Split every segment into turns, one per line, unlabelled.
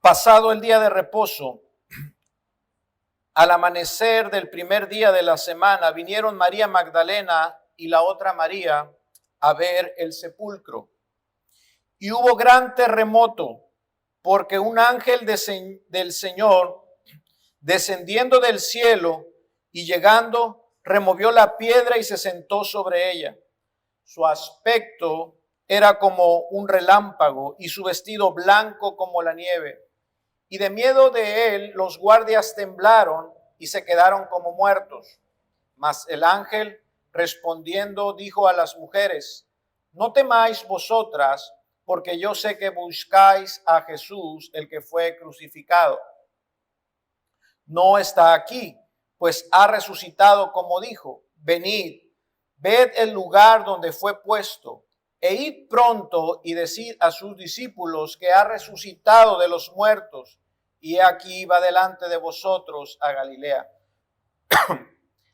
Pasado el día de reposo, al amanecer del primer día de la semana, vinieron María Magdalena y la otra María a ver el sepulcro. Y hubo gran terremoto, porque un ángel del Señor, descendiendo del cielo y llegando, removió la piedra y se sentó sobre ella. Su aspecto era como un relámpago y su vestido blanco como la nieve. Y de miedo de él, los guardias temblaron y se quedaron como muertos. Mas el ángel, respondiendo, dijo a las mujeres: no temáis vosotras, porque yo sé que buscáis a Jesús, el que fue crucificado. No está aquí, pues ha resucitado como dijo. Venid, ved el lugar donde fue puesto, e id pronto y decid a sus discípulos que ha resucitado de los muertos, y aquí va delante de vosotros a Galilea.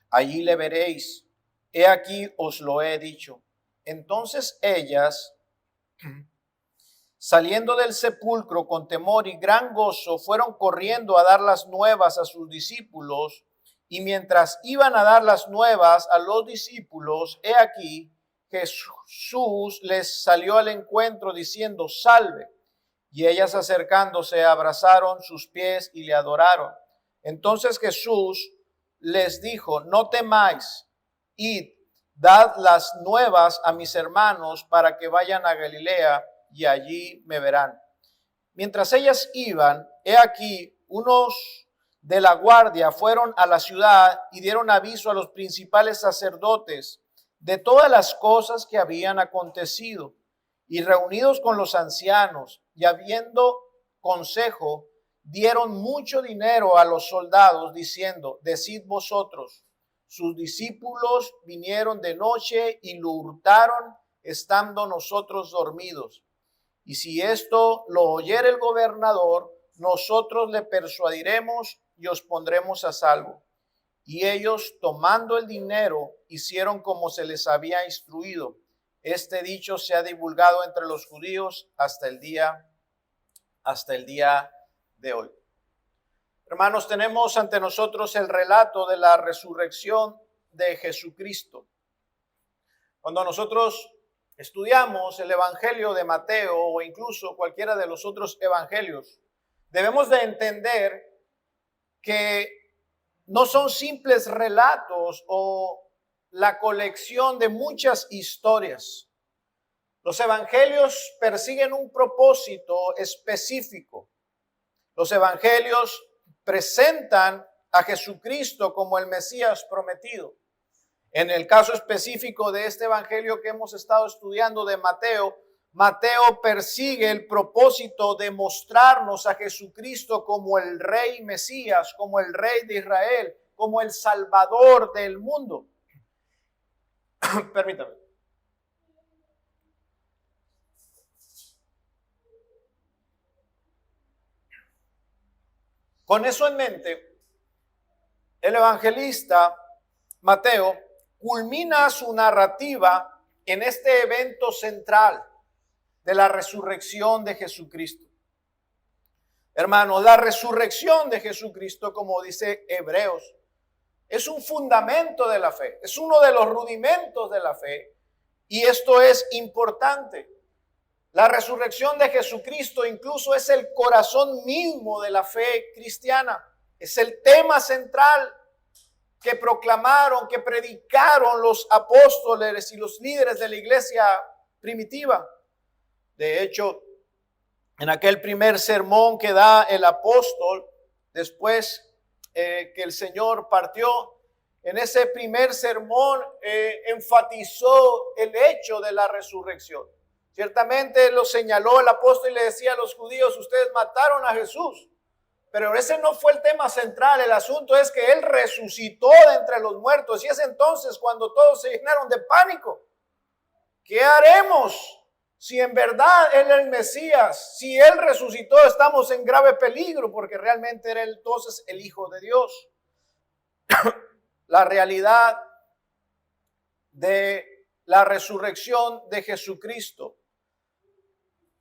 Allí le veréis. He aquí os lo he dicho. Entonces ellas, saliendo del sepulcro con temor y gran gozo, fueron corriendo a dar las nuevas a sus discípulos. Y mientras iban a dar las nuevas a los discípulos, he aquí, Jesús les salió al encuentro diciendo: salve. Y ellas, acercándose, abrazaron sus pies y le adoraron. Entonces Jesús les dijo: no temáis, id, dad las nuevas a mis hermanos para que vayan a Galilea y allí me verán. Mientras ellas iban, he aquí, unos de la guardia fueron a la ciudad y dieron aviso a los principales sacerdotes de todas las cosas que habían acontecido. Y reunidos con los ancianos y habiendo consejo, dieron mucho dinero a los soldados, diciendo: decid vosotros, sus discípulos vinieron de noche y lo hurtaron, estando nosotros dormidos. Y si esto lo oyere el gobernador, nosotros le persuadiremos y os pondremos a salvo. Y ellos, tomando el dinero, hicieron como se les había instruido. Este dicho se ha divulgado entre los judíos hasta el día de hoy. Hermanos, tenemos ante nosotros el relato de la resurrección de Jesucristo. Cuando nosotros estudiamos el Evangelio de Mateo o incluso cualquiera de los otros evangelios, debemos de entender que no son simples relatos o la colección de muchas historias. Los evangelios persiguen un propósito específico. Los evangelios presentan a Jesucristo como el Mesías prometido. En el caso específico de este evangelio que hemos estado estudiando de Mateo, Mateo persigue el propósito de mostrarnos a Jesucristo como el Rey Mesías, como el Rey de Israel, como el Salvador del mundo. Permítame. Con eso en mente, el evangelista Mateo culmina su narrativa en este evento central de la resurrección de Jesucristo. Hermanos, la resurrección de Jesucristo, como dice Hebreos, es un fundamento de la fe, es uno de los rudimentos de la fe, y esto es importante. La resurrección de Jesucristo incluso es el corazón mismo de la fe cristiana, es el tema central que proclamaron, que predicaron los apóstoles y los líderes de la iglesia primitiva. De hecho, en aquel primer sermón que da el apóstol, después que el Señor partió, en ese primer sermón enfatizó el hecho de la resurrección. Ciertamente lo señaló el apóstol y le decía a los judíos: ustedes mataron a Jesús. Pero ese no fue el tema central. El asunto es que Él resucitó de entre los muertos. Y es entonces cuando todos se llenaron de pánico. ¿Qué haremos? Si en verdad Él es el Mesías, si Él resucitó, estamos en grave peligro, porque realmente era entonces el Hijo de Dios. La realidad de la resurrección de Jesucristo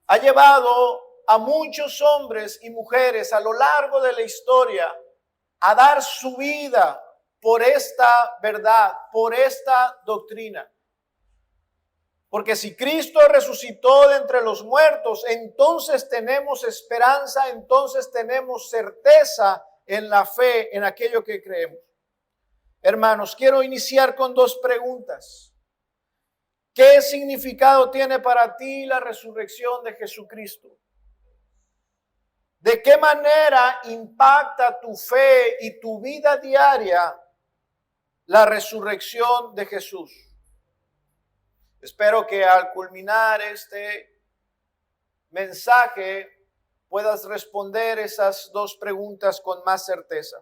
ha llevado a muchos hombres y mujeres a lo largo de la historia a dar su vida por esta verdad, por esta doctrina. Porque si Cristo resucitó de entre los muertos, entonces tenemos esperanza, entonces tenemos certeza en la fe, en aquello que creemos. Hermanos, quiero iniciar con dos preguntas. ¿Qué significado tiene para ti la resurrección de Jesucristo? ¿De qué manera impacta tu fe y tu vida diaria la resurrección de Jesús? Espero que al culminar este mensaje puedas responder esas dos preguntas con más certeza.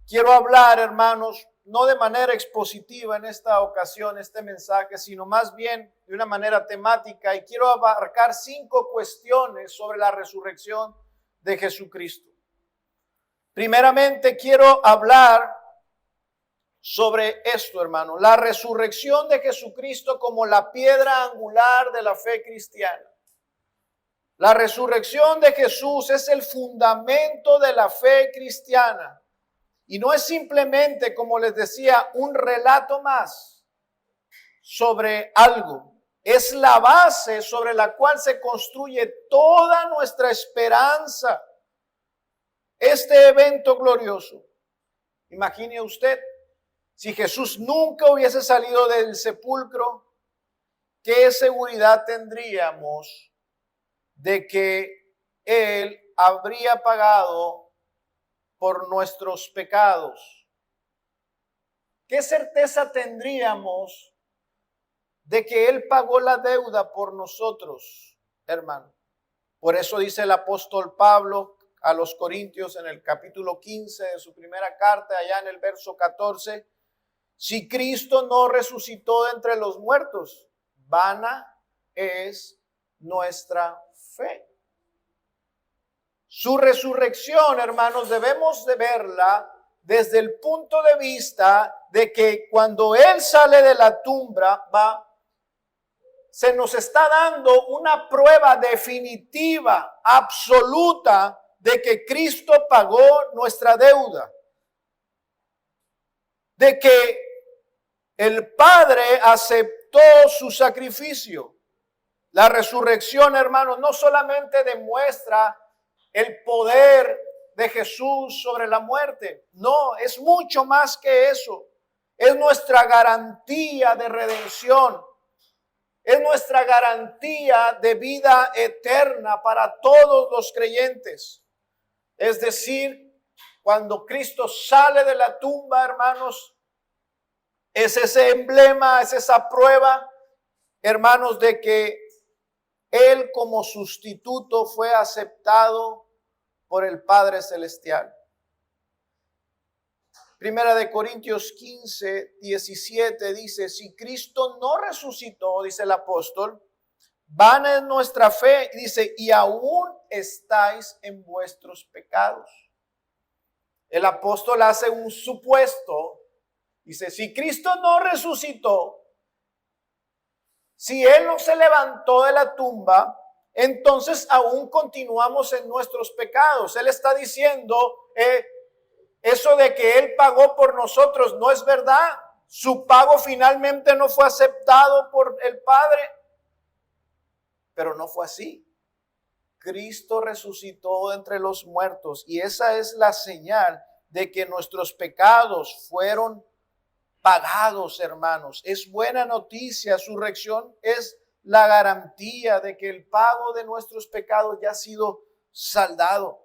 Quiero hablar, hermanos, no de manera expositiva en esta ocasión, este mensaje, sino más bien de una manera temática, y quiero abarcar 5 cuestiones sobre la resurrección de Jesucristo. Primeramente, quiero hablar sobre esto, hermano, la resurrección de Jesucristo como la piedra angular de la fe cristiana. La resurrección de Jesús es el fundamento de la fe cristiana. Y no es simplemente, como les decía, un relato más sobre algo. Es la base sobre la cual se construye toda nuestra esperanza. Este evento glorioso. Imagine usted, si Jesús nunca hubiese salido del sepulcro, ¿qué seguridad tendríamos de que Él habría pagado por nuestros pecados? ¿Qué certeza tendríamos de que Él pagó la deuda por nosotros, hermano? Por eso dice el apóstol Pablo a los Corintios en el capítulo 15 de su primera carta, allá en el verso 14, si Cristo no resucitó de entre los muertos, vana es nuestra fe. Su resurrección, hermanos, debemos de verla desde el punto de vista de que cuando Él sale de la tumba, se nos está dando una prueba definitiva, absoluta, de que Cristo pagó nuestra deuda. De que el Padre aceptó su sacrificio. La resurrección, hermanos, no solamente demuestra el poder de Jesús sobre la muerte. No, es mucho más que eso. Es nuestra garantía de redención. Es nuestra garantía de vida eterna para todos los creyentes. Es decir, cuando Cristo sale de la tumba, hermanos, es ese emblema, es esa prueba, hermanos, de que Él como sustituto fue aceptado por el Padre Celestial. Primera de Corintios 15, 17 dice, si Cristo no resucitó, dice el apóstol, vana es nuestra fe, dice, y aún estáis en vuestros pecados. El apóstol hace un supuesto, dice, si Cristo no resucitó, si Él no se levantó de la tumba, entonces aún continuamos en nuestros pecados. Él está diciendo, eso de que Él pagó por nosotros no es verdad. Su pago finalmente no fue aceptado por el Padre. Pero no fue así. Cristo resucitó de entre los muertos y esa es la señal de que nuestros pecados fueron pagados, hermanos. Es buena noticia. Su resurrección es la garantía de que el pago de nuestros pecados ya ha sido saldado.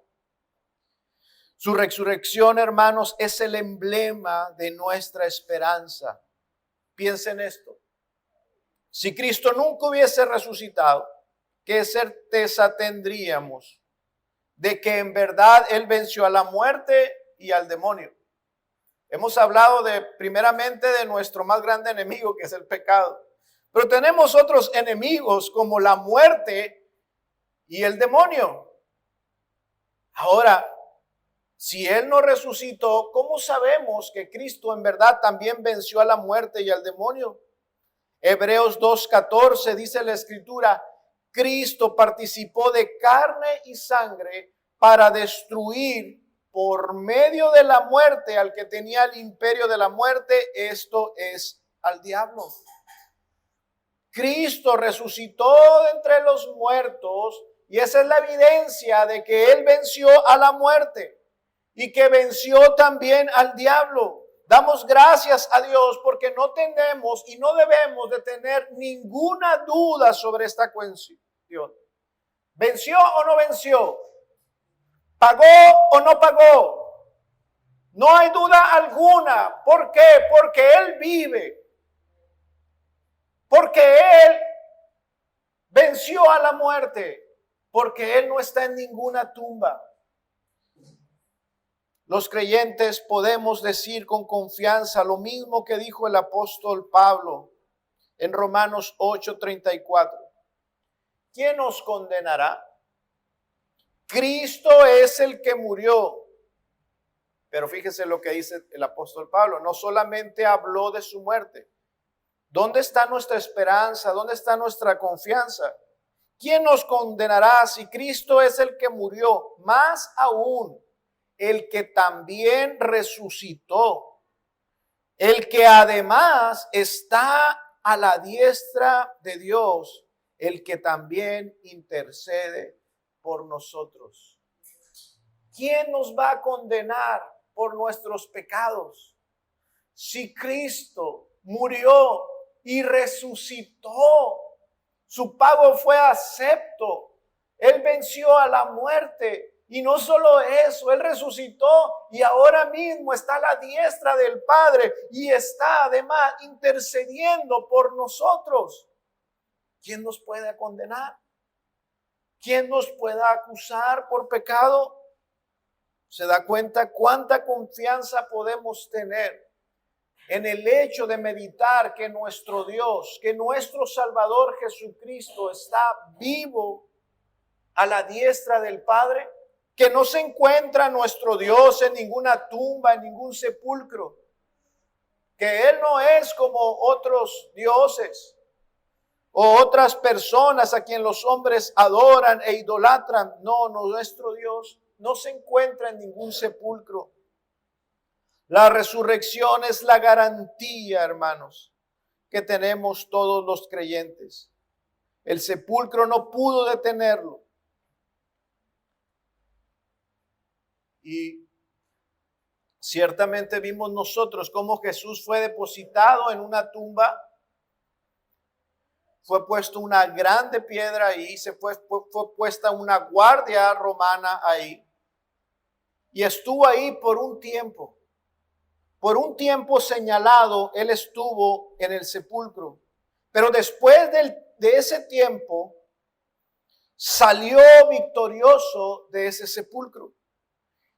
Su resurrección, hermanos, es el emblema de nuestra esperanza. Piensen esto. Si Cristo nunca hubiese resucitado, ¿qué certeza tendríamos de que en verdad Él venció a la muerte y al demonio? Hemos hablado primeramente de nuestro más grande enemigo, que es el pecado. Pero tenemos otros enemigos como la muerte y el demonio. Ahora, si Él no resucitó, ¿cómo sabemos que Cristo en verdad también venció a la muerte y al demonio? Hebreos 2:14 dice la Escritura, Cristo participó de carne y sangre para destruir por medio de la muerte al que tenía el imperio de la muerte, esto es al diablo. Cristo resucitó de entre los muertos y esa es la evidencia de que Él venció a la muerte y que venció también al diablo. Damos gracias a Dios porque no tenemos y no debemos de tener ninguna duda sobre esta cuestión. ¿Venció o no venció? ¿Pagó o no pagó? No hay duda alguna. ¿Por qué? Porque Él vive. Porque Él venció a la muerte. Porque Él no está en ninguna tumba. Los creyentes podemos decir con confianza lo mismo que dijo el apóstol Pablo en Romanos 8:34. ¿Quién nos condenará? Cristo es el que murió. Pero fíjese lo que dice el apóstol Pablo. No solamente habló de su muerte. ¿Dónde está nuestra esperanza? ¿Dónde está nuestra confianza? ¿Quién nos condenará si Cristo es el que murió? Más aún, el que también resucitó. El que además está a la diestra de Dios. El que también intercede por nosotros. ¿Quién nos va a condenar por nuestros pecados? Si Cristo murió y resucitó, su pago fue acepto. Él venció a la muerte. Y no solo eso, Él resucitó y ahora mismo está a la diestra del Padre y está además intercediendo por nosotros. ¿Quién nos puede condenar? ¿Quién nos puede acusar por pecado? ¿Se da cuenta cuánta confianza podemos tener en el hecho de meditar que nuestro Dios, que nuestro Salvador Jesucristo está vivo a la diestra del Padre? Que no se encuentra nuestro Dios en ninguna tumba, en ningún sepulcro. Que Él no es como otros dioses o otras personas a quien los hombres adoran e idolatran. No, nuestro Dios no se encuentra en ningún sepulcro. La resurrección es la garantía, hermanos, que tenemos todos los creyentes. El sepulcro no pudo detenerlo. Y ciertamente vimos nosotros cómo Jesús fue depositado en una tumba. Fue puesto una grande piedra ahí, fue puesta una guardia romana ahí. Y estuvo ahí por un tiempo. Por un tiempo señalado, Él estuvo en el sepulcro. Pero después de ese tiempo, salió victorioso de ese sepulcro.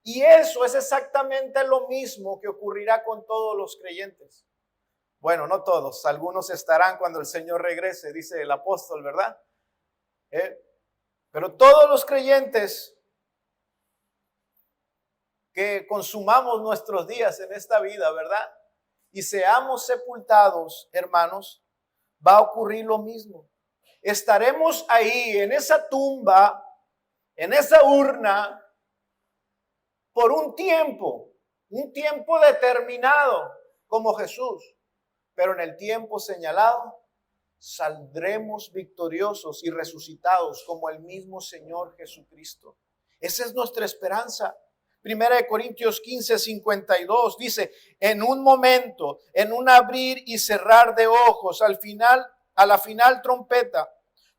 Y eso es exactamente lo mismo que ocurrirá con todos los creyentes. Bueno, no todos, algunos estarán cuando el Señor regrese, dice el apóstol, ¿verdad? Pero todos los creyentes que consumamos nuestros días en esta vida, ¿verdad? Y seamos sepultados, hermanos, va a ocurrir lo mismo. Estaremos ahí en esa tumba, en esa urna, por un tiempo determinado, como Jesús. Pero en el tiempo señalado, saldremos victoriosos y resucitados como el mismo Señor Jesucristo. Esa es nuestra esperanza. Primera de Corintios 15:52 dice, en un momento, en un abrir y cerrar de ojos, a la final trompeta,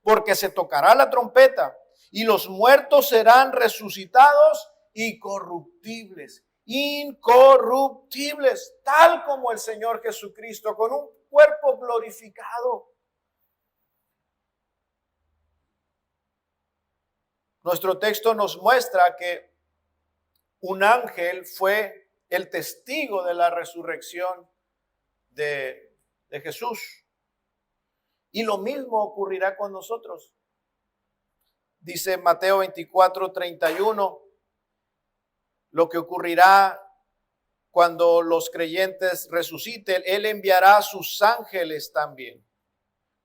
porque se tocará la trompeta y los muertos serán resucitados incorruptibles, tal como el Señor Jesucristo, con un cuerpo glorificado. Nuestro texto nos muestra que un ángel fue el testigo de la resurrección de Jesús. Y lo mismo ocurrirá con nosotros. Dice Mateo 24:31, lo que ocurrirá cuando los creyentes resuciten, Él enviará a sus ángeles también,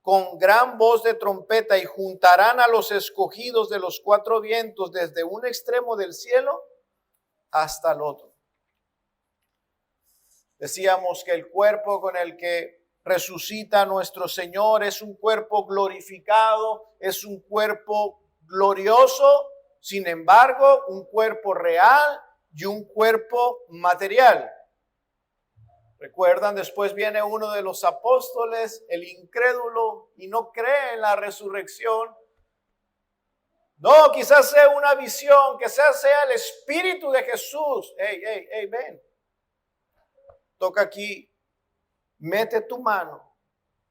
con gran voz de trompeta y juntarán a los escogidos de los cuatro vientos desde un extremo del cielo hasta el otro. Decíamos que el cuerpo con el que resucita nuestro Señor es un cuerpo glorificado, es un cuerpo glorioso, sin embargo, un cuerpo real y un cuerpo material. Recuerdan, después viene uno de los apóstoles, el incrédulo, y no cree en la resurrección. No, quizás sea una visión, quizás sea el Espíritu de Jesús. Hey, ven. Toca aquí, mete tu mano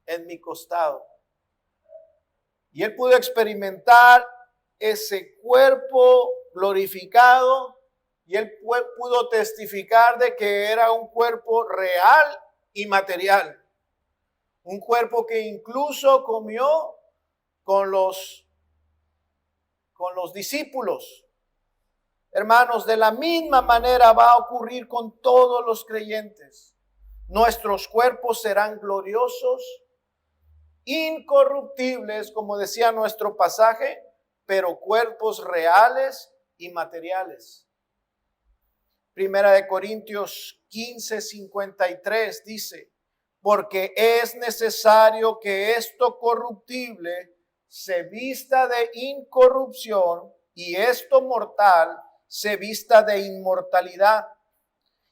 en mi costado. Y él pudo experimentar ese cuerpo glorificado y él pudo testificar de que era un cuerpo real y material. Un cuerpo que incluso comió con los discípulos. Hermanos, de la misma manera va a ocurrir con todos los creyentes. Nuestros cuerpos serán gloriosos, incorruptibles, como decía nuestro pasaje, pero cuerpos reales y materiales. Primera de Corintios 15:53 dice, porque es necesario que esto corruptible se vista de incorrupción y esto mortal se vista de inmortalidad.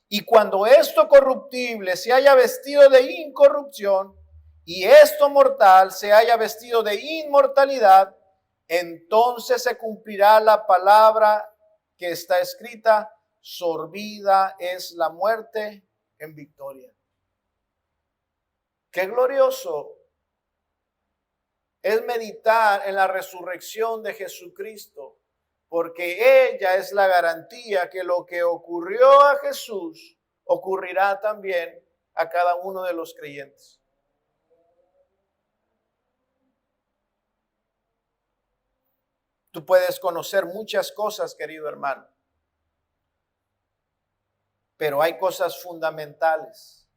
Y cuando esto corruptible se haya vestido de incorrupción y esto mortal se haya vestido de inmortalidad, entonces se cumplirá la palabra que está escrita, sorbida es la muerte en victoria. Qué glorioso es meditar en la resurrección de Jesucristo, porque ella es la garantía que lo que ocurrió a Jesús ocurrirá también a cada uno de los creyentes. Tú puedes conocer muchas cosas, querido hermano, pero hay cosas fundamentales,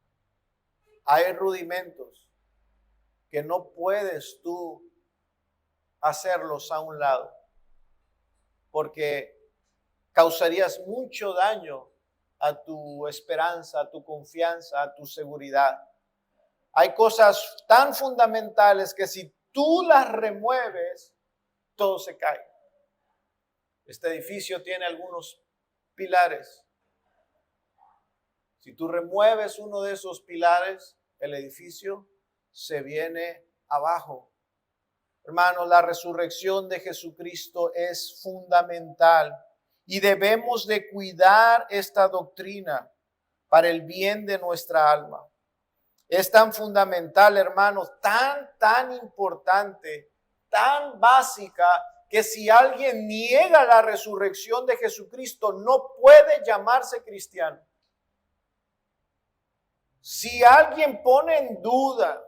hay rudimentos que no puedes tú hacerlos a un lado, porque causarías mucho daño a tu esperanza, a tu confianza, a tu seguridad. Hay cosas tan fundamentales que si tú las remueves, todo se cae. Este edificio tiene algunos pilares. Si tú remueves uno de esos pilares, el edificio se viene abajo. Hermanos, la resurrección de Jesucristo es fundamental y debemos de cuidar esta doctrina para el bien de nuestra alma. Es tan fundamental, hermanos, tan importante, tan básica, que si alguien niega la resurrección de Jesucristo, no puede llamarse cristiano. Si alguien pone en duda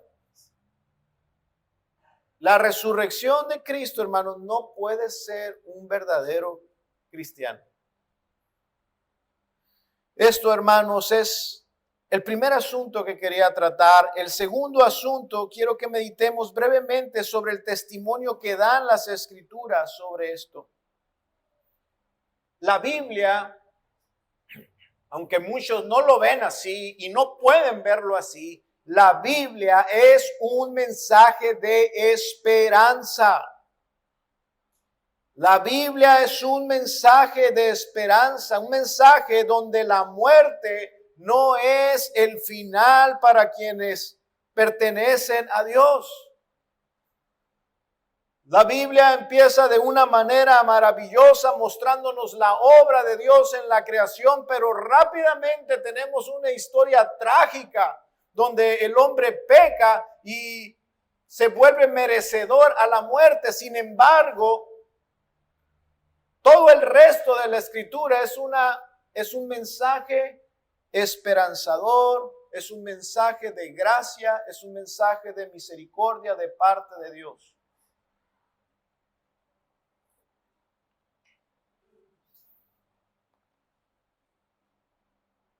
la resurrección de Cristo, hermanos, no puede ser un verdadero cristiano. Esto, hermanos, es el primer asunto que quería tratar. El segundo asunto, quiero que meditemos brevemente sobre el testimonio que dan las Escrituras sobre esto. La Biblia, aunque muchos no lo ven así y no pueden verlo así, la Biblia es un mensaje de esperanza. La Biblia es un mensaje de esperanza, un mensaje donde la muerte no es el final para quienes pertenecen a Dios. La Biblia empieza de una manera maravillosa mostrándonos la obra de Dios en la creación, pero rápidamente tenemos una historia trágica donde el hombre peca y se vuelve merecedor a la muerte. Sin embargo, todo el resto de la Escritura es un mensaje esperanzador, es un mensaje de gracia, es un mensaje de misericordia de parte de Dios.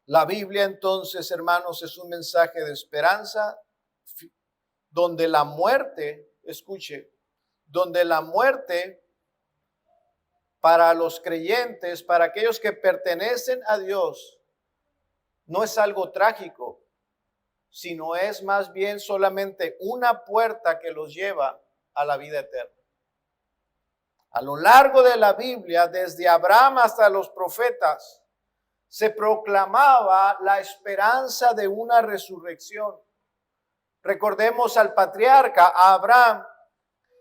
La Biblia entonces, hermanos, es un mensaje de esperanza donde la muerte, escuche, donde la muerte para los creyentes, para aquellos que pertenecen a Dios, no es algo trágico, sino es más bien solamente una puerta que los lleva a la vida eterna. A lo largo de la Biblia, desde Abraham hasta los profetas, se proclamaba la esperanza de una resurrección. Recordemos al patriarca, a Abraham.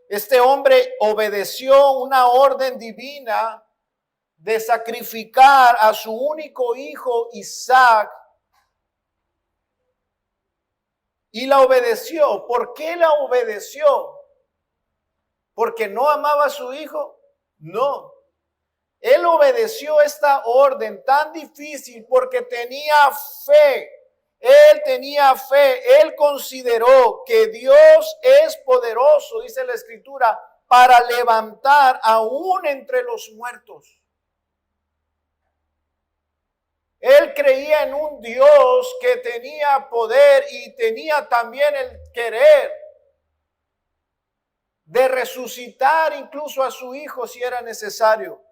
Este hombre obedeció una orden divina de sacrificar a su único hijo Isaac y la obedeció. ¿Por qué la obedeció? ¿Porque no amaba a su hijo? No. Él obedeció esta orden tan difícil porque tenía fe. Él tenía fe. Él consideró que Dios es poderoso, dice la Escritura, para levantar aún entre los muertos. Él creía en un Dios que tenía poder y tenía también el querer de resucitar incluso a su hijo si era necesario.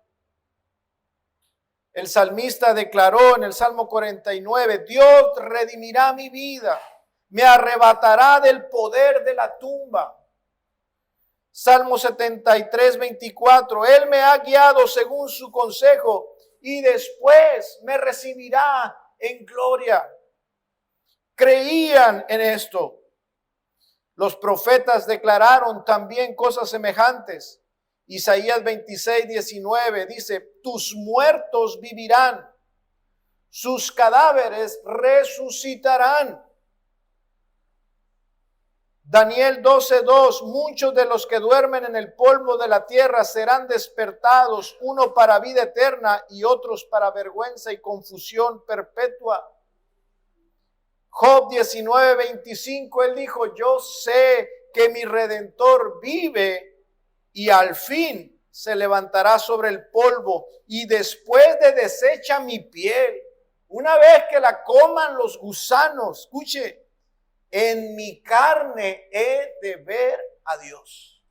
El salmista declaró en el Salmo 49, Dios redimirá mi vida, me arrebatará del poder de la tumba. Salmo 73, 24, Él me ha guiado según su consejo y después me recibirá en gloria. Creían en esto. Los profetas declararon también cosas semejantes. Isaías 26, 19 dice, tus muertos vivirán, sus cadáveres resucitarán. Daniel 12, 2, muchos de los que duermen en el polvo de la tierra serán despertados, uno para vida eterna y otros para vergüenza y confusión perpetua. Job 19, 25, él dijo, yo sé que mi Redentor vive y al fin se levantará sobre el polvo y después de deshecha mi piel, una vez que la coman los gusanos, escuche, en mi carne he de ver a Dios.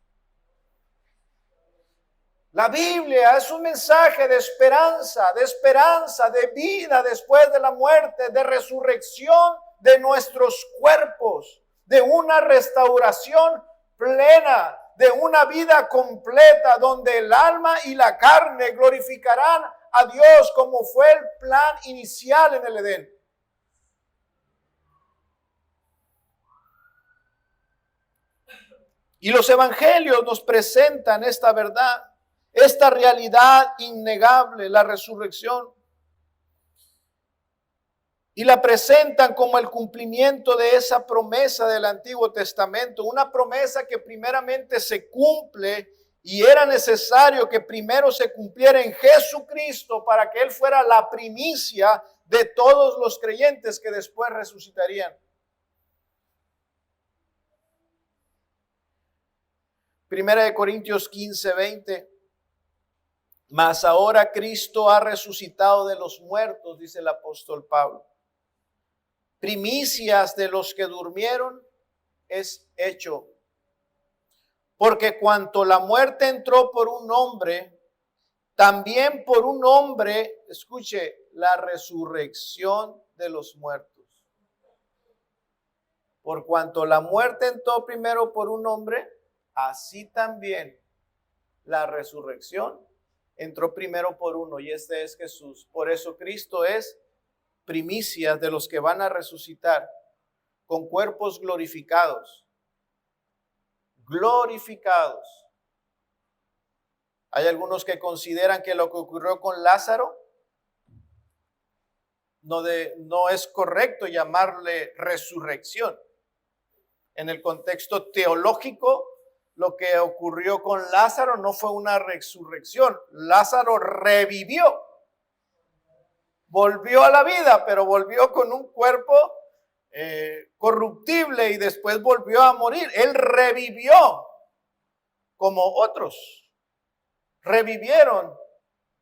La Biblia es un mensaje de esperanza, de vida después de la muerte, de resurrección de nuestros cuerpos, de una restauración plena, de una vida completa donde el alma y la carne glorificarán a Dios como fue el plan inicial en el Edén. Y los evangelios nos presentan esta verdad, esta realidad innegable, la resurrección. Y la presentan como el cumplimiento de esa promesa del Antiguo Testamento, una promesa que primeramente se cumple y era necesario que primero se cumpliera en Jesucristo para que Él fuera la primicia de todos los creyentes que después resucitarían. Primera de Corintios 15, 20. Mas ahora Cristo ha resucitado de los muertos, dice el apóstol Pablo. Primicias de los que durmieron es hecho. Porque cuanto la muerte entró por un hombre, también por un hombre, escuche, la resurrección de los muertos. Por cuanto la muerte entró primero por un hombre, así también la resurrección entró primero por uno, y este es Jesús. Por eso Cristo es primicias de los que van a resucitar con cuerpos glorificados. Glorificados. Hay algunos que consideran que lo que ocurrió con Lázaro no es correcto llamarle resurrección. En el contexto teológico, lo que ocurrió con Lázaro no fue una resurrección. Lázaro revivió. Volvió a la vida, pero volvió con un cuerpo corruptible y después volvió a morir. Él revivió como otros. Revivieron,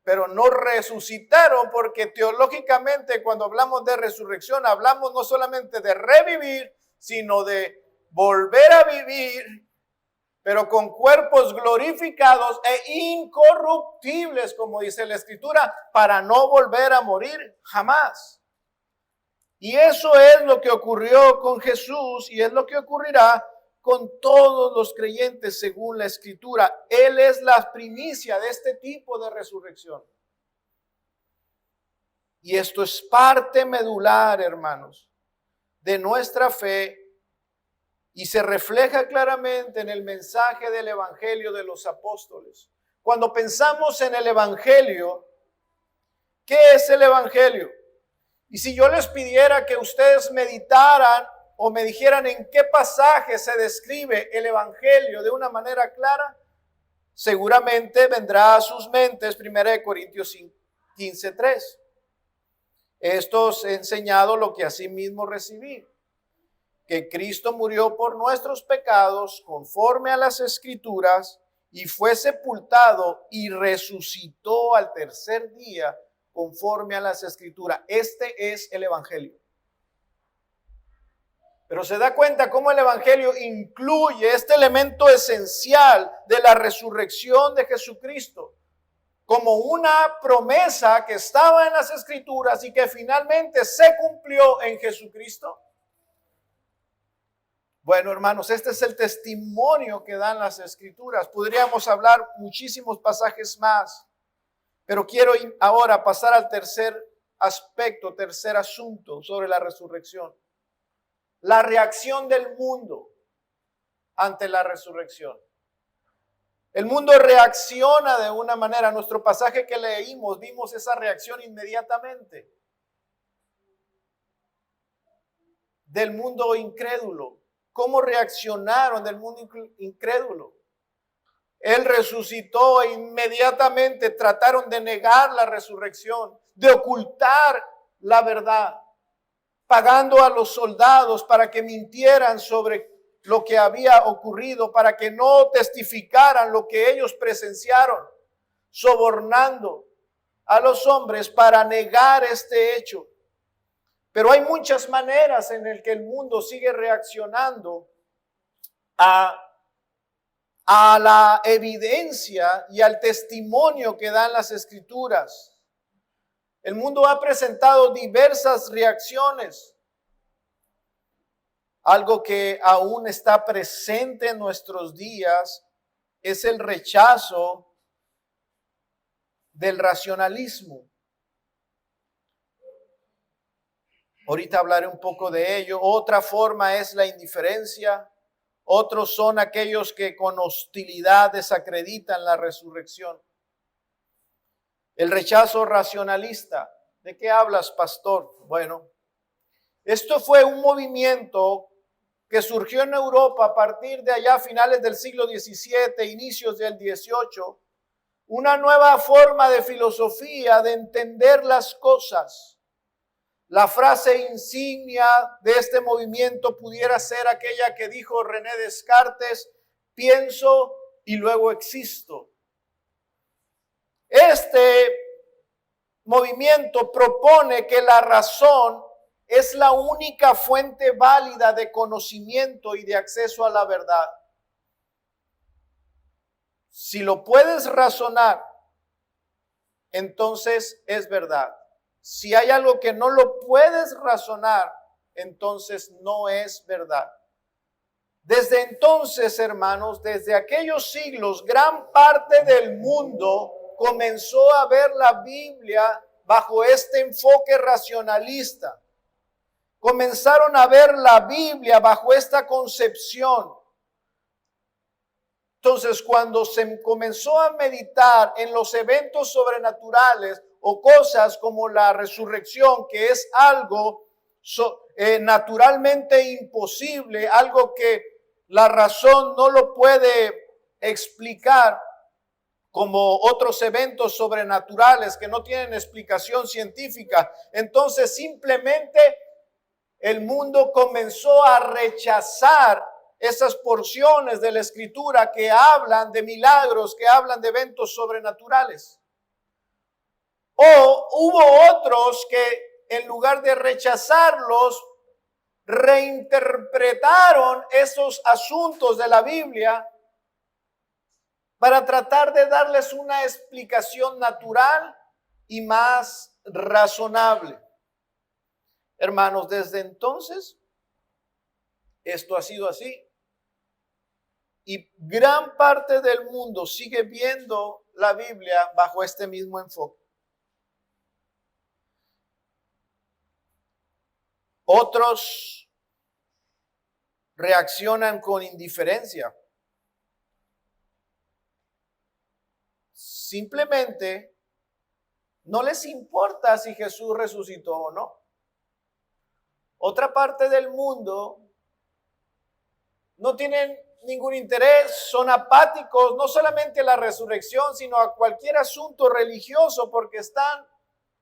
pero no resucitaron, porque teológicamente cuando hablamos de resurrección hablamos no solamente de revivir, sino de volver a vivir, pero con cuerpos glorificados e incorruptibles, como dice la Escritura, para no volver a morir jamás. Y eso es lo que ocurrió con Jesús y es lo que ocurrirá con todos los creyentes según la Escritura. Él es la primicia de este tipo de resurrección. Y esto es parte medular, hermanos, de nuestra fe y se refleja claramente en el mensaje del Evangelio de los apóstoles. Cuando pensamos en el Evangelio, ¿qué es el Evangelio? Y si yo les pidiera que ustedes meditaran o me dijeran en qué pasaje se describe el Evangelio de una manera clara, seguramente vendrá a sus mentes 1 Corintios 15:3. Esto os he enseñado lo que asimismo recibí, que Cristo murió por nuestros pecados conforme a las Escrituras y fue sepultado y resucitó al tercer día conforme a las Escrituras. Este es el Evangelio. Pero se da cuenta cómo el Evangelio incluye este elemento esencial de la resurrección de Jesucristo como una promesa que estaba en las Escrituras y que finalmente se cumplió en Jesucristo. Bueno, hermanos, este es el testimonio que dan las Escrituras. Podríamos hablar muchísimos pasajes más, pero quiero ahora pasar al tercer aspecto, tercer asunto sobre la resurrección. La reacción del mundo ante la resurrección. El mundo reacciona de una manera. Nuestro pasaje que leímos, vimos esa reacción inmediatamente. Del mundo incrédulo. ¿Cómo reaccionaron del mundo incrédulo? Él resucitó e inmediatamente trataron de negar la resurrección, de ocultar la verdad, pagando a los soldados para que mintieran sobre lo que había ocurrido, para que no testificaran lo que ellos presenciaron, sobornando a los hombres para negar este hecho. Pero hay muchas maneras en las que el mundo sigue reaccionando a la evidencia y al testimonio que dan las Escrituras. El mundo ha presentado diversas reacciones. Algo que aún está presente en nuestros días es el rechazo del racionalismo. Ahorita hablaré un poco de ello. Otra forma es la indiferencia. Otros son aquellos que con hostilidad desacreditan la resurrección. El rechazo racionalista. ¿De qué hablas, pastor? Bueno, esto fue un movimiento que surgió en Europa a partir de allá, finales del siglo XVII, inicios del XVIII. Una nueva forma de filosofía, de entender las cosas. La frase insignia de este movimiento pudiera ser aquella que dijo René Descartes: pienso y luego existo. Este movimiento propone que la razón es la única fuente válida de conocimiento y de acceso a la verdad. Si lo puedes razonar, entonces es verdad. Si hay algo que no lo puedes razonar, entonces no es verdad. Desde entonces, hermanos, desde aquellos siglos, gran parte del mundo comenzó a ver la Biblia bajo este enfoque racionalista. Comenzaron a ver la Biblia bajo esta concepción. Entonces, cuando se comenzó a meditar en los eventos sobrenaturales o cosas como la resurrección, que es algo naturalmente imposible, algo que la razón no lo puede explicar, como otros eventos sobrenaturales que no tienen explicación científica, entonces simplemente el mundo comenzó a rechazar esas porciones de la Escritura que hablan de milagros, que hablan de eventos sobrenaturales. O hubo otros que en lugar de rechazarlos, reinterpretaron esos asuntos de la Biblia para tratar de darles una explicación natural y más razonable. Hermanos, desde entonces, esto ha sido así. Y gran parte del mundo sigue viendo la Biblia bajo este mismo enfoque. Otros reaccionan con indiferencia. Simplemente no les importa si Jesús resucitó o no. Otra parte del mundo no tienen ningún interés, son apáticos no solamente a la resurrección, sino a cualquier asunto religioso, porque están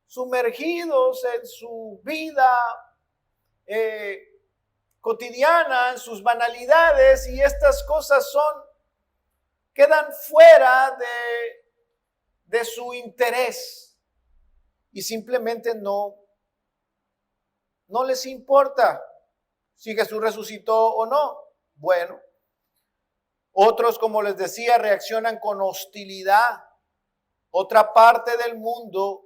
sumergidos en su vida cotidiana, en sus banalidades, y estas cosas quedan fuera de su interés y simplemente no les importa si Jesús resucitó o no. Bueno, otros, como les decía, reaccionan con hostilidad. Otra parte del mundo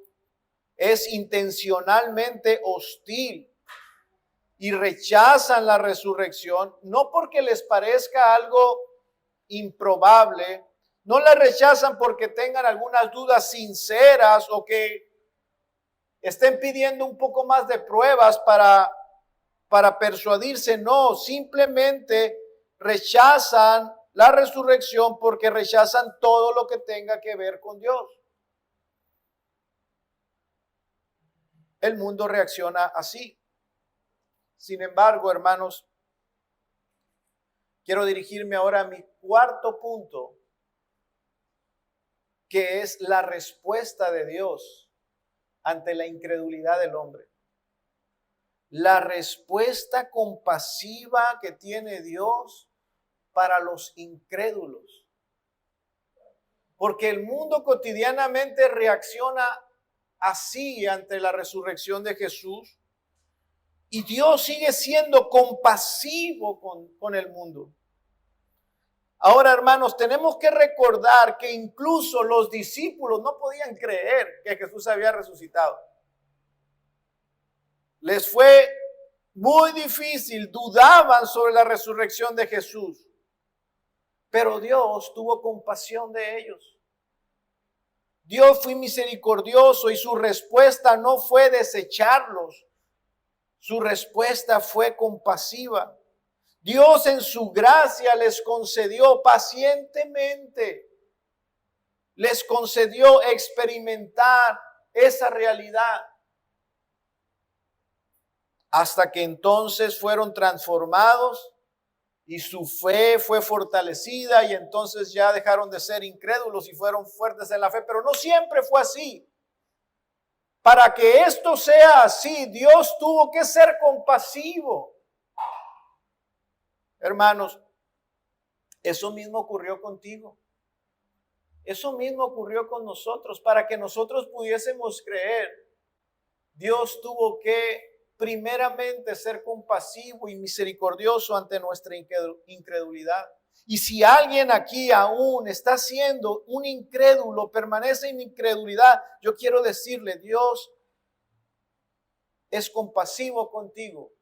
es intencionalmente hostil y rechazan la resurrección, no porque les parezca algo improbable, no la rechazan porque tengan algunas dudas sinceras o que estén pidiendo un poco más de pruebas para persuadirse. No, simplemente rechazan la resurrección porque rechazan todo lo que tenga que ver con Dios. El mundo reacciona así. Sin embargo, hermanos, quiero dirigirme ahora a mi cuarto punto, que es la respuesta de Dios ante la incredulidad del hombre. La respuesta compasiva que tiene Dios para los incrédulos. Porque el mundo cotidianamente reacciona así ante la resurrección de Jesús. Y Dios sigue siendo compasivo con el mundo. Ahora, hermanos, tenemos que recordar que incluso los discípulos no podían creer que Jesús había resucitado. Les fue muy difícil, dudaban sobre la resurrección de Jesús. Pero Dios tuvo compasión de ellos. Dios fue misericordioso y su respuesta no fue desecharlos. Su respuesta fue compasiva. Dios en su gracia les concedió pacientemente, les concedió experimentar esa realidad, hasta que entonces fueron transformados y su fe fue fortalecida, y entonces ya dejaron de ser incrédulos y fueron fuertes en la fe. Pero no siempre fue así. Para que esto sea así, Dios tuvo que ser compasivo. Hermanos, eso mismo ocurrió contigo. Eso mismo ocurrió con nosotros. Para que nosotros pudiésemos creer, Dios tuvo que primeramente ser compasivo y misericordioso ante nuestra incredulidad. Y si alguien aquí aún está siendo un incrédulo, permanece en incredulidad, yo quiero decirle, Dios es compasivo contigo,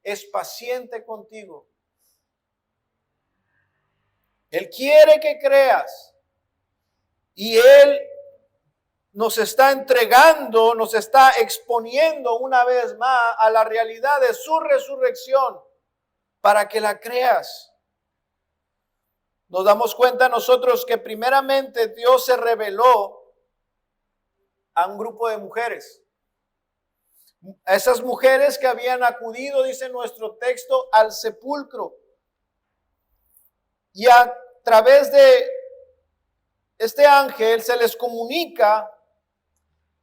es paciente contigo. Él quiere que creas y Él nos está entregando, nos está exponiendo una vez más a la realidad de su resurrección para que la creas. Nos damos cuenta nosotros que primeramente Dios se reveló a un grupo de mujeres. A esas mujeres que habían acudido, dice nuestro texto, al sepulcro. Y a través de este ángel se les comunica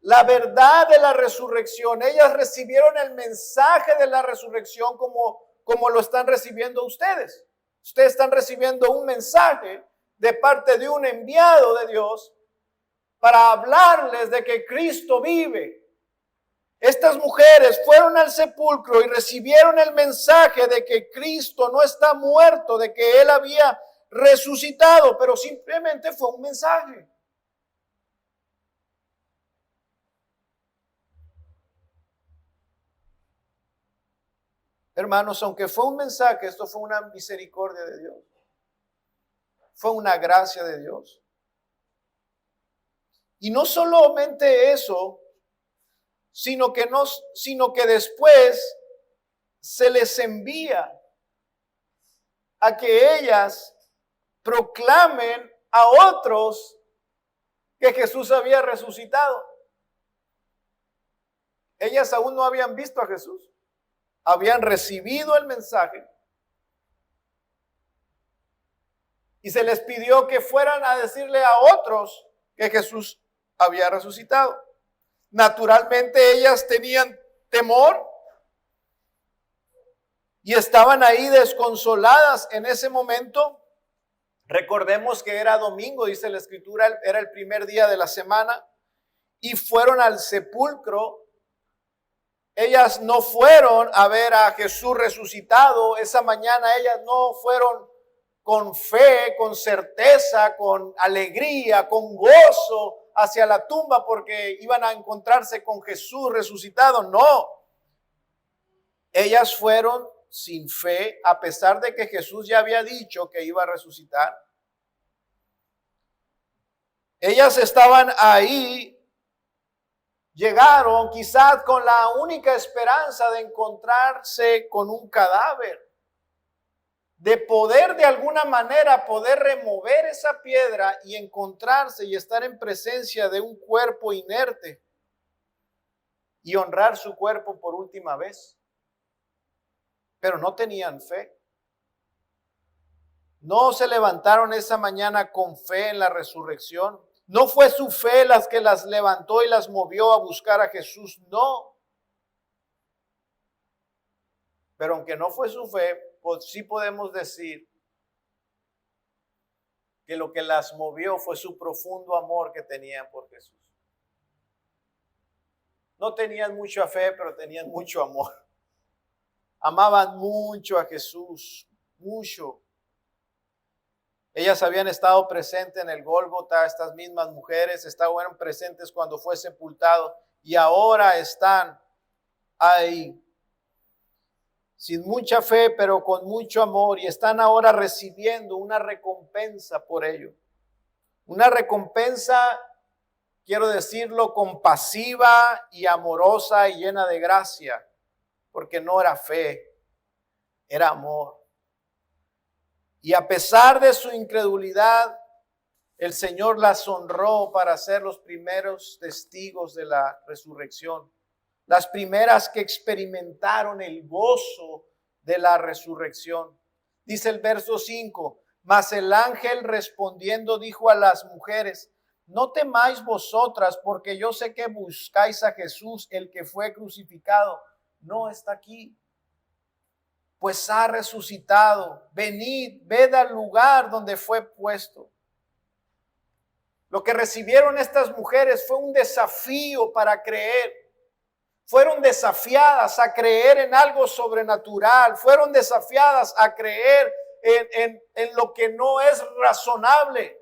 la verdad de la resurrección. Ellas recibieron el mensaje de la resurrección como lo están recibiendo ustedes. Ustedes están recibiendo un mensaje de parte de un enviado de Dios para hablarles de que Cristo vive Estas mujeres fueron al sepulcro y recibieron el mensaje de que Cristo no está muerto, de que Él había resucitado, pero simplemente fue un mensaje. Hermanos, aunque fue un mensaje, esto fue una misericordia de Dios. Fue una gracia de Dios. Y no solamente eso, sino que después se les envía a que ellas proclamen a otros que Jesús había resucitado. Ellas aún no habían visto a Jesús. Habían recibido el mensaje y se les pidió que fueran a decirle a otros que Jesús había resucitado. Naturalmente ellas tenían temor y estaban ahí desconsoladas en ese momento. Recordemos que era domingo, dice la Escritura, era el primer día de la semana y fueron al sepulcro. Ellas no fueron a ver a Jesús resucitado. Esa mañana ellas no fueron con fe, con certeza, con alegría, con gozo hacia la tumba porque iban a encontrarse con Jesús resucitado. No. Ellas fueron sin fe, a pesar de que Jesús ya había dicho que iba a resucitar. Ellas estaban ahí. Llegaron quizás con la única esperanza de encontrarse con un cadáver, de poder de alguna manera poder remover esa piedra y encontrarse y estar en presencia de un cuerpo inerte y honrar su cuerpo por última vez. Pero no tenían fe. No se levantaron esa mañana con fe en la resurrección. No fue su fe las que las levantó y las movió a buscar a Jesús, no. Pero aunque no fue su fe, pues sí podemos decir que lo que las movió fue su profundo amor que tenían por Jesús. No tenían mucha fe, pero tenían mucho amor. Amaban mucho a Jesús, mucho. Ellas habían estado presentes en el Gólgota, estas mismas mujeres estaban presentes cuando fue sepultado y ahora están ahí, sin mucha fe, pero con mucho amor, y están ahora recibiendo una recompensa por ello. Una recompensa, quiero decirlo, compasiva y amorosa y llena de gracia, porque no era fe, era amor. Y a pesar de su incredulidad, el Señor las honró para ser los primeros testigos de la resurrección. Las primeras que experimentaron el gozo de la resurrección. Dice el verso 5, mas el ángel respondiendo dijo a las mujeres, no temáis vosotras, porque yo sé que buscáis a Jesús, el que fue crucificado. No está aquí, pues ha resucitado. Venid, ved al lugar donde fue puesto. Lo que recibieron estas mujeres fue un desafío para creer. Fueron desafiadas a creer en algo sobrenatural. Fueron desafiadas a creer en lo que no es razonable.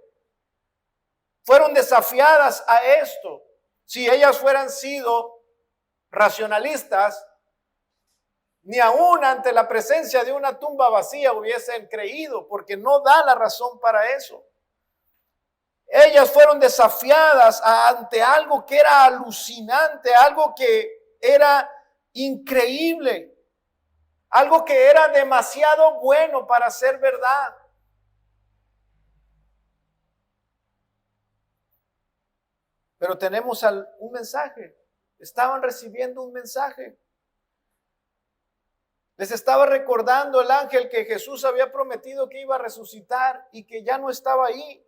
Fueron desafiadas a esto. Si ellas fueran sido racionalistas, ni aún ante la presencia de una tumba vacía hubiesen creído, porque no da la razón para eso. Ellas fueron desafiadas ante algo que era alucinante, algo que era increíble, algo que era demasiado bueno para ser verdad. Pero tenemos un mensaje. Estaban recibiendo un mensaje. Les estaba recordando el ángel que Jesús había prometido que iba a resucitar y que ya no estaba ahí.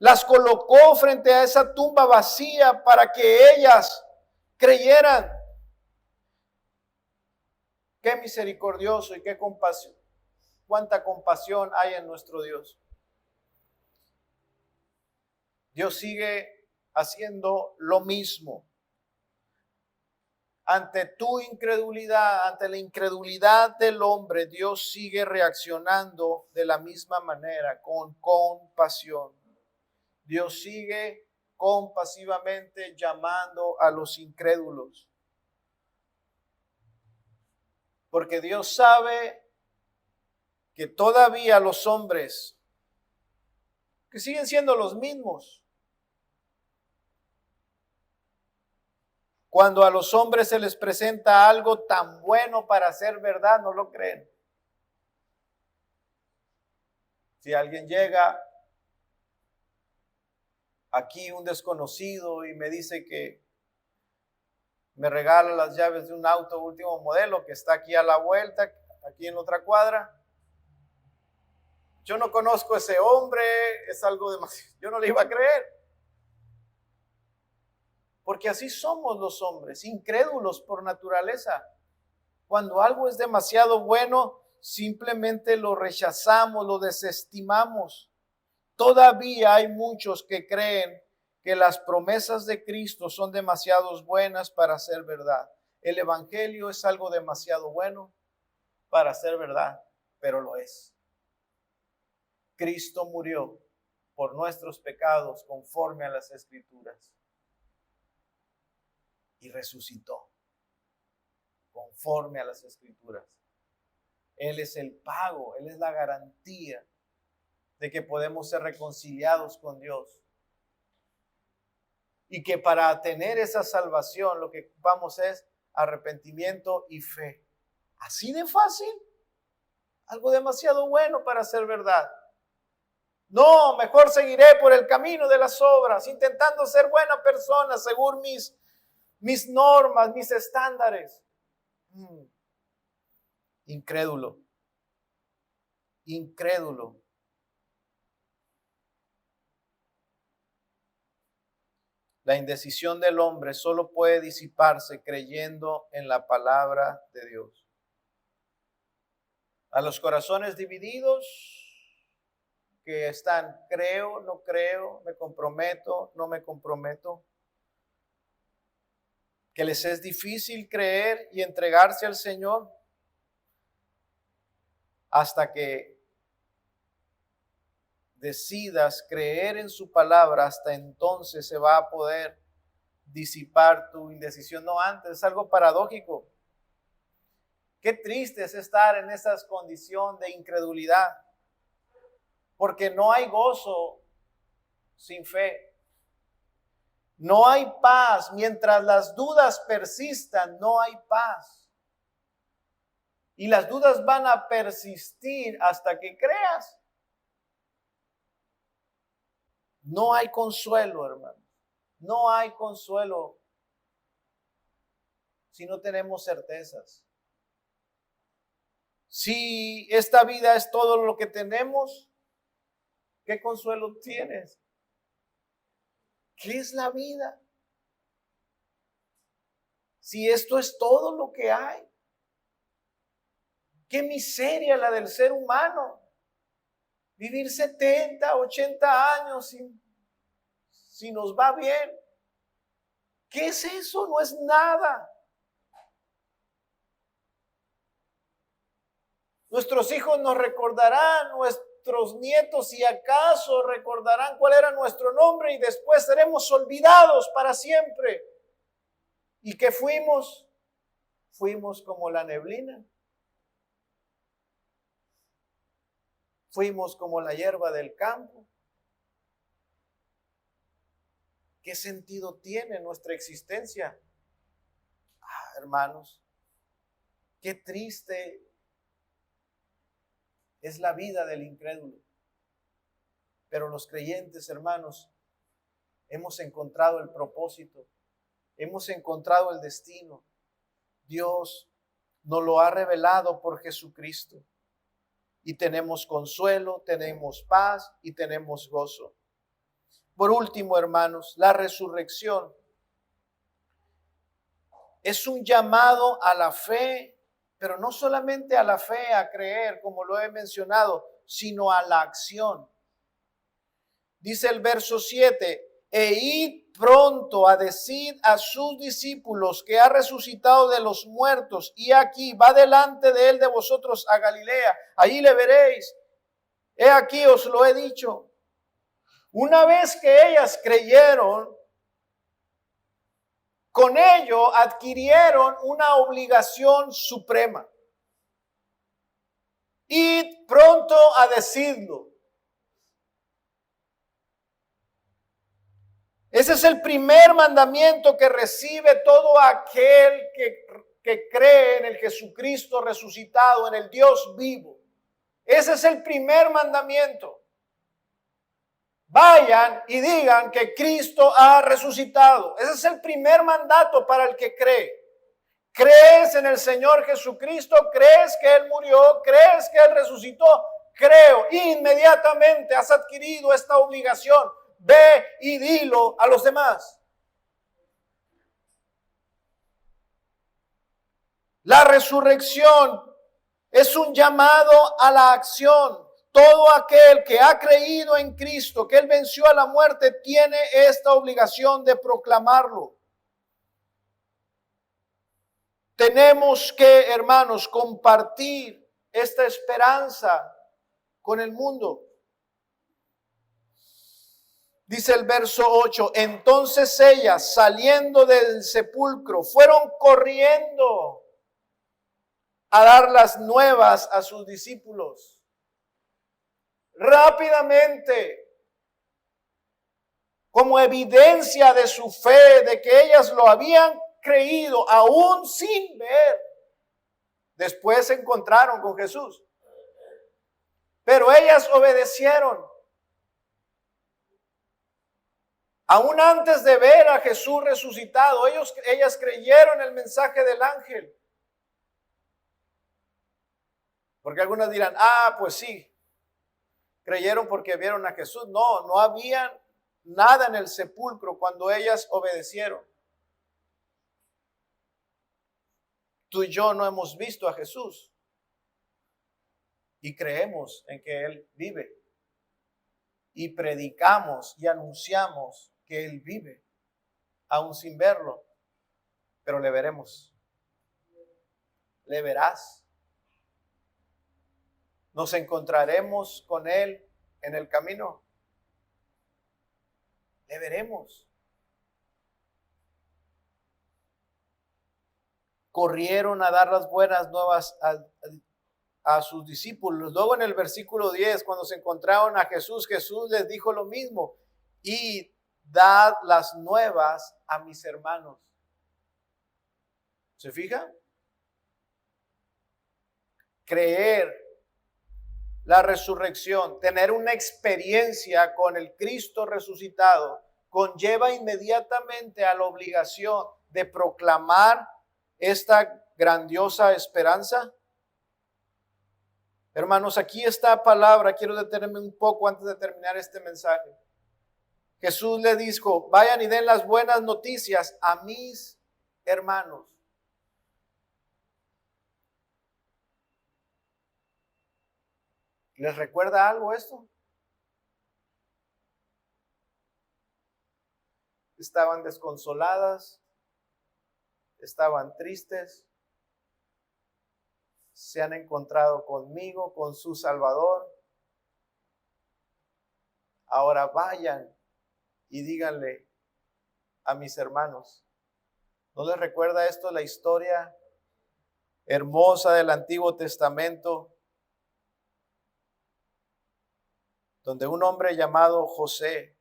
Las colocó frente a esa tumba vacía para que ellas creyeran. Qué misericordioso y qué compasión. Cuánta compasión hay en nuestro Dios. Dios sigue haciendo lo mismo. ante tu incredulidad, ante la incredulidad del hombre, Dios sigue reaccionando de la misma manera, con compasión. Dios sigue compasivamente llamando a los incrédulos. Porque Dios sabe que todavía los hombres, que siguen siendo los mismos, cuando a los hombres se les presenta algo tan bueno para ser verdad, no lo creen. Si alguien llega aquí, un desconocido, y me dice que me regala las llaves de un auto último modelo que está aquí a la vuelta, aquí en otra cuadra, yo no conozco a ese hombre, es algo demasiado, yo no le iba a creer. Porque así somos los hombres, incrédulos por naturaleza. Cuando algo es demasiado bueno, simplemente lo rechazamos, lo desestimamos. Todavía hay muchos que creen que las promesas de Cristo son demasiado buenas para ser verdad. El evangelio es algo demasiado bueno para ser verdad, pero lo es. Cristo murió por nuestros pecados conforme a las Escrituras y resucitó conforme a las Escrituras. Él es el pago, Él es la garantía de que podemos ser reconciliados con Dios. Y que para tener esa salvación lo que ocupamos es arrepentimiento y fe. Así de fácil. Algo demasiado bueno para ser verdad. No, mejor seguiré por el camino de las obras, intentando ser buena persona según mis normas, mis estándares. Incrédulo. Incrédulo. La indecisión del hombre solo puede disiparse creyendo en la palabra de Dios. A los corazones divididos que están, creo, no creo, me comprometo, no me comprometo, que les es difícil creer y entregarse al Señor hasta que decidas creer en su palabra, hasta entonces se va a poder disipar tu indecisión. No antes, es algo paradójico. Qué triste es estar en esa condición de incredulidad, porque no hay gozo sin fe. No hay paz. Mientras las dudas persistan, no hay paz. Y las dudas van a persistir hasta que creas. No hay consuelo, hermano. No hay consuelo si no tenemos certezas. Si esta vida es todo lo que tenemos, ¿qué consuelo tienes? ¿Qué es la vida? Si esto es todo lo que hay, qué miseria la del ser humano. Vivir 70, 80 años si nos va bien. ¿Qué es eso? No es nada. Nuestros hijos nos recordarán, nuestros nietos, si acaso recordarán cuál era nuestro nombre, y después seremos olvidados para siempre. ¿Y qué fuimos? Fuimos como la neblina. Fuimos como la hierba del campo. ¿Qué sentido tiene nuestra existencia? Hermanos, qué triste es la vida del incrédulo. Pero los creyentes, hermanos, hemos encontrado el propósito, hemos encontrado el destino. Dios nos lo ha revelado por Jesucristo. Y tenemos consuelo, tenemos paz y tenemos gozo. Por último, hermanos, la resurrección es un llamado a la fe, pero no solamente a la fe, a creer, como lo he mencionado, sino a la acción. Dice el verso 7, e id pronto a decir a sus discípulos que ha resucitado de los muertos, y aquí va delante de él de vosotros a Galilea, allí le veréis. He aquí os lo he dicho. Una vez que ellas creyeron, con ello adquirieron una obligación suprema. Id pronto a decirlo. Ese es el primer mandamiento que recibe todo aquel que cree en el Jesucristo resucitado, en el Dios vivo. Ese es el primer mandamiento. Vayan y digan que Cristo ha resucitado. Ese es el primer mandato para el que cree. ¿Crees en el Señor Jesucristo? ¿Crees que Él murió? ¿Crees que Él resucitó? Creo. Inmediatamente has adquirido esta obligación. Ve y dilo a los demás. La resurrección es un llamado a la acción. Todo aquel que ha creído en Cristo, que Él venció a la muerte, tiene esta obligación de proclamarlo. Tenemos que, hermanos, compartir esta esperanza con el mundo. Dice el verso 8, entonces ellas, saliendo del sepulcro, fueron corriendo a dar las nuevas a sus discípulos. Rápidamente, como evidencia de su fe, de que ellas lo habían creído, aún sin ver. Después se encontraron con Jesús. Pero ellas obedecieron. Aún antes de ver a Jesús resucitado, ellas creyeron el mensaje del ángel. Porque algunos dirán, pues sí, creyeron porque vieron a Jesús. No había nada en el sepulcro cuando ellas obedecieron. Tú y yo no hemos visto a Jesús y creemos en que Él vive. Y predicamos y anunciamos que Él vive, aún sin verlo, pero le veremos. Le verás. Nos encontraremos con Él en el camino. Le veremos. Corrieron a dar las buenas nuevas a sus discípulos. Luego en el versículo 10, cuando se encontraron a Jesús, Jesús les dijo lo mismo. Y dad las nuevas a mis hermanos. ¿Se fija? Creer la resurrección, tener una experiencia con el Cristo resucitado, conlleva inmediatamente a la obligación de proclamar esta grandiosa esperanza. Hermanos, aquí esta palabra, quiero detenerme un poco antes de terminar este mensaje. Jesús le dijo, vayan y den las buenas noticias a mis hermanos. ¿Les recuerda algo esto? Estaban desconsoladas, estaban tristes, se han encontrado conmigo, con su Salvador. Ahora vayan y díganle a mis hermanos. ¿No les recuerda esto la historia hermosa del Antiguo Testamento? Donde un hombre llamado José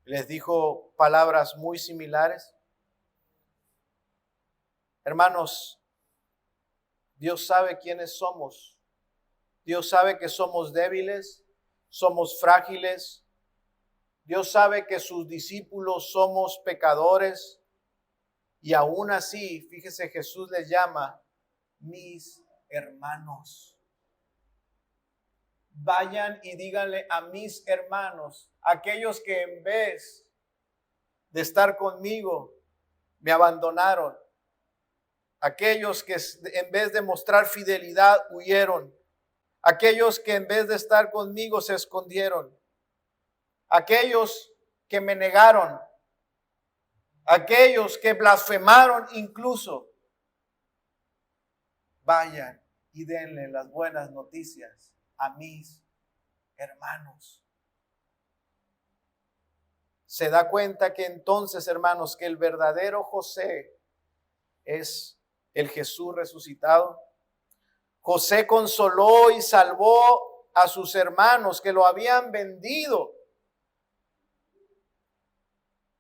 les dijo palabras muy similares. Hermanos, Dios sabe quiénes somos. Dios sabe que somos débiles, somos frágiles. Dios sabe que sus discípulos somos pecadores. Y aún así, fíjese, Jesús les llama mis hermanos. Vayan y díganle a mis hermanos, aquellos que en vez de estar conmigo, me abandonaron. Aquellos que en vez de mostrar fidelidad, huyeron. Aquellos que en vez de estar conmigo, se escondieron. aquellos que me negaron, aquellos que blasfemaron incluso, vayan y denle las buenas noticias a mis hermanos. Se da cuenta que entonces, hermanos, que el verdadero José es el Jesús resucitado. José consoló y salvó a sus hermanos que lo habían vendido.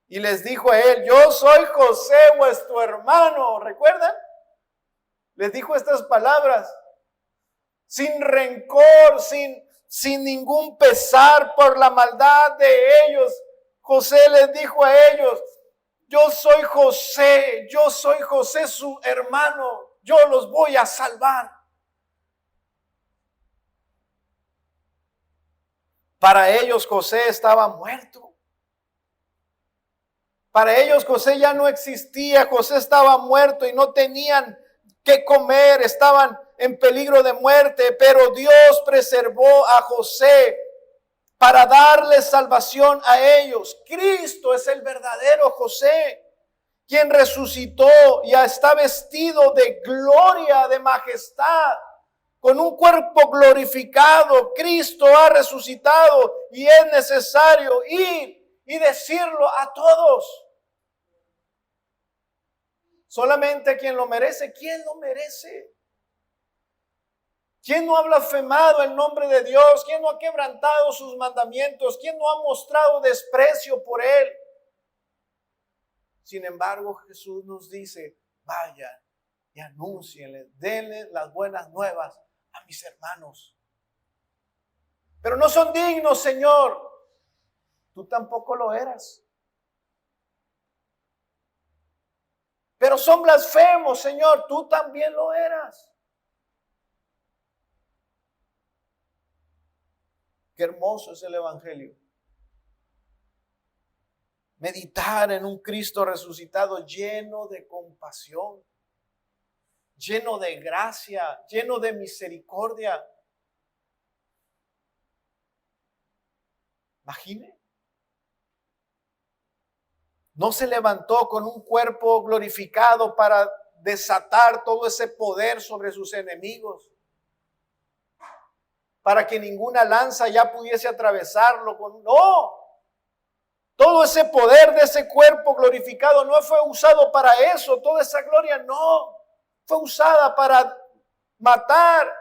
Y les dijo a él: yo soy José, vuestro hermano. ¿Recuerdan? Les dijo estas palabras. Sin rencor, sin ningún pesar por la maldad de ellos. José les dijo a ellos: yo soy José su hermano, yo los voy a salvar. Para ellos José estaba muerto. Para ellos José ya no existía, José estaba muerto y no tenían qué comer, estaban en peligro de muerte, pero Dios preservó a José para darle salvación a ellos. Cristo es el verdadero José, quien resucitó y está vestido de gloria, de majestad, con un cuerpo glorificado. Cristo ha resucitado y es necesario ir y decirlo a todos. Solamente quien lo merece. ¿Quién lo merece? ¿Quién no ha blasfemado el nombre de Dios? ¿Quién no ha quebrantado sus mandamientos? ¿Quién no ha mostrado desprecio por Él? Sin embargo, Jesús nos dice: vayan y anúncienles, denle las buenas nuevas a mis hermanos. Pero no son dignos, Señor. Tú tampoco lo eras. Pero son blasfemos, Señor. Tú también lo eras. Qué hermoso es el Evangelio. Meditar en un Cristo resucitado lleno de compasión, lleno de gracia, lleno de misericordia. Imagine. No se levantó con un cuerpo glorificado para desatar todo ese poder sobre sus enemigos, para que ninguna lanza ya pudiese atravesarlo. No, todo ese poder de ese cuerpo glorificado no fue usado para eso. Toda esa gloria no fue usada para matar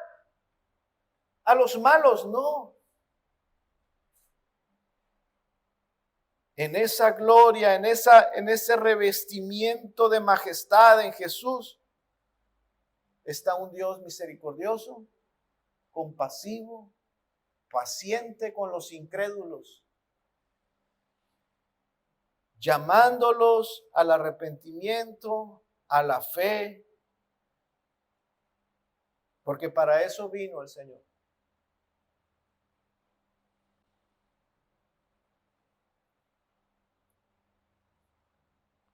a los malos, no. En esa gloria, en ese revestimiento de majestad en Jesús, está un Dios misericordioso, compasivo, paciente con los incrédulos, llamándolos al arrepentimiento, a la fe, porque para eso vino el Señor.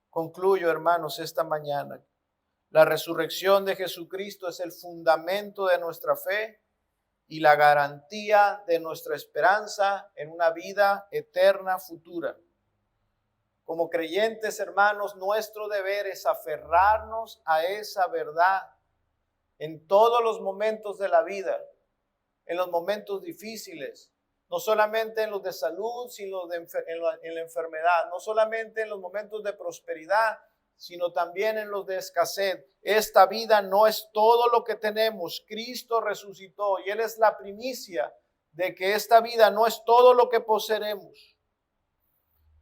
Concluyo, hermanos, esta mañana. La resurrección de Jesucristo es el fundamento de nuestra fe y la garantía de nuestra esperanza en una vida eterna futura. Como creyentes, hermanos, nuestro deber es aferrarnos a esa verdad en todos los momentos de la vida, en los momentos difíciles, no solamente en los de salud, sino en la enfermedad, no solamente en los momentos de prosperidad, sino también en los de escasez. Esta vida no es todo lo que tenemos. Cristo resucitó y Él es la primicia de que esta vida no es todo lo que poseeremos.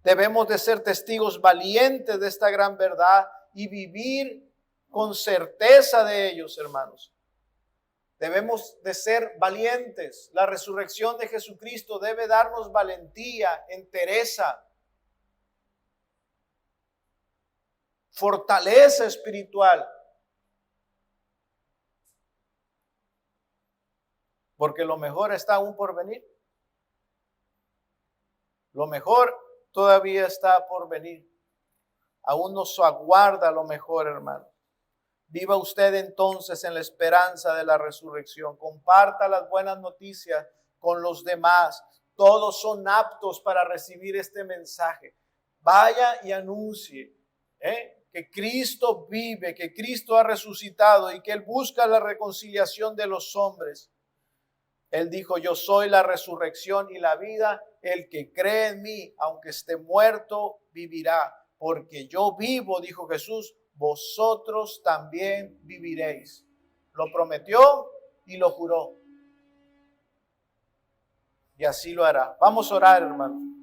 Debemos de ser testigos valientes de esta gran verdad y vivir con certeza de ellos, hermanos. Debemos de ser valientes. La resurrección de Jesucristo debe darnos valentía, entereza, fortaleza espiritual. Porque lo mejor está aún por venir. Lo mejor todavía está por venir. Aún nos aguarda lo mejor, hermano. Viva usted entonces en la esperanza de la resurrección. Comparta las buenas noticias con los demás. Todos son aptos para recibir este mensaje. Vaya y anuncie que Cristo vive, que Cristo ha resucitado y que Él busca la reconciliación de los hombres. Él dijo, yo soy la resurrección y la vida. El que cree en mí, aunque esté muerto, vivirá. Porque yo vivo, dijo Jesús, vosotros también viviréis. Lo prometió y lo juró. Y así lo hará. Vamos a orar, hermano.